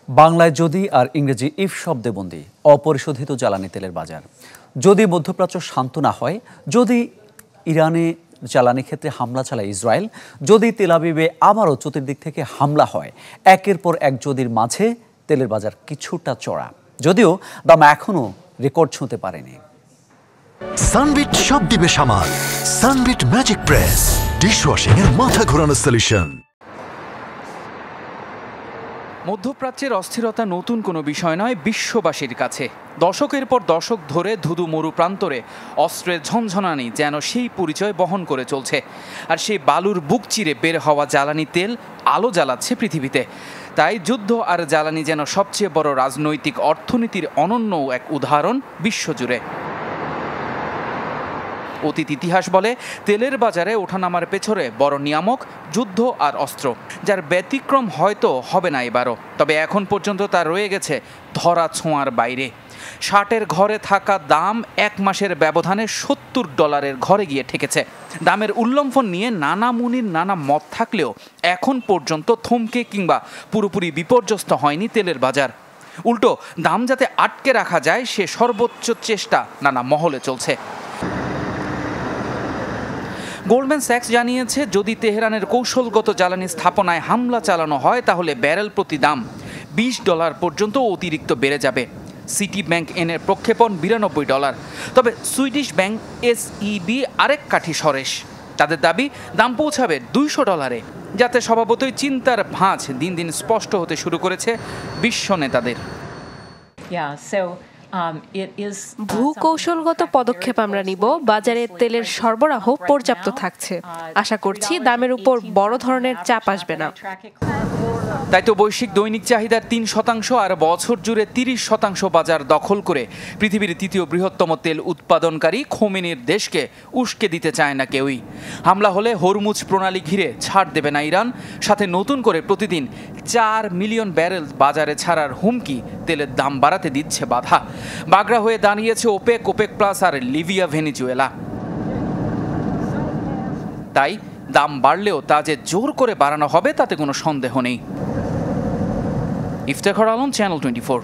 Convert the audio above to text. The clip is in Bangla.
বাংলায় যদি আর ইংরেজি ইফ শব্দে বন্দী অপরিশোধিত জ্বালানি তেলের বাজার। যদি মধ্যপ্রাচ্য শান্ত না হয়, যদি ইরানে জ্বালানি ক্ষেত্রে হামলা চালায় ইসরায়েল, যদি তেল আবিবে আবারও চতুর্দিক থেকে হামলা হয়, একের পর এক যদির মাঝে তেলের বাজার কিছুটা চড়া, যদিও দাম এখনও রেকর্ড ছুঁতে পারেনি। সানবিট সব দিবে সামাল। সানবিট ম্যাজিক প্রেস ডিশওয়াশিং এর মাথা ঘোরানো সলিউশন। মধ্যপ্রাচ্যের অস্থিরতা নতুন কোনো বিষয় নয় বিশ্ববাসীর কাছে। দশকের পর দশক ধরে ধুধু মরু প্রান্তরে অস্ত্রের ঝনঝনানি যেন সেই পরিচয় বহন করে চলছে। আর সেই বালুর বুক চিরে বের হওয়া জ্বালানি তেল আলো জ্বালাচ্ছে পৃথিবীতে। তাই যুদ্ধ আর জ্বালানি যেন সবচেয়ে বড় রাজনৈতিক অর্থনীতির অনন্য এক উদাহরণ বিশ্বজুড়ে। অতীত ইতিহাস বলে তেলের বাজারে ওঠানামার পেছনে বড় নিয়ামক যুদ্ধ আর অস্ত্র, যার ব্যতিক্রম হয়তো হবে না এবারও। তবে এখন পর্যন্ত তা রয়ে গেছে ধরা ছোঁয়ার বাইরে। 60-এর ঘরে থাকা দাম এক মাসের ব্যবধানে $70 ঘরে গিয়ে ঠেকেছে। দামের উল্লম্ফন নিয়ে নানা মুনির নানা মত থাকলেও এখন পর্যন্ত থমকে কিংবা পুরোপুরি বিপর্যস্ত হয়নি তেলের বাজার। উল্টো দাম যাতে আটকে রাখা যায় সে সর্বোচ্চ চেষ্টা নানা মহলে চলছে। গোল্ডম্যান স্যাক্স জানিয়েছে, যদি তেহরানের কৌশলগত জ্বালানি স্থাপনায় হামলা চালানো হয় তাহলে ব্যারেল প্রতি দাম $20 পর্যন্ত অতিরিক্ত বেড়ে যাবে। সিটি ব্যাংক এনের প্রক্ষেপণ $92। তবে সুইডিশ ব্যাংক SEB আরেক কাঠি সরেস। তাদের দাবি দাম পৌঁছাবে $200, যাতে স্বভাবতই চিন্তার ভাঁজ দিন দিন স্পষ্ট হতে শুরু করেছে বিশ্ব নেতাদের। ভূকৌশলগত পদক্ষেপ আমরা নিব। বাজারে তেলের সরবরাহ পর্যাপ্ত থাকছে। আশা করছি দামের উপর বড় ধরনের চাপ আসবে না। তাই তো বৈশ্বিক দৈনিক চাহিদার 3% আর বছর জুড়ে 30% বাজার দখল করে পৃথিবীর তৃতীয় বৃহত্তম তেল উৎপাদনকারী খোমেনির দেশকে উস্কে দিতে চায় না কেউই। হামলা হলে হরমুজ প্রণালী ঘিরে ছাড় দেবে না ইরান, সাথে নতুন করে প্রতিদিন 4 মিলিয়ন ব্যারেল বাজারে ছাড়ার হুমকি তেলের দাম বাড়াতে দিচ্ছে বাধা। বাগড়া হয়ে দাঁড়িয়েছে ওপেক প্লাস আর লিবিয়া ভেনেজুয়েলা। তাই দাম বাড়লেও তা যে জোর করে বাড়ানো হবে তাতে কোনো সন্দেহ নেই। ইফতেখার আলম, চ্যানেল 24।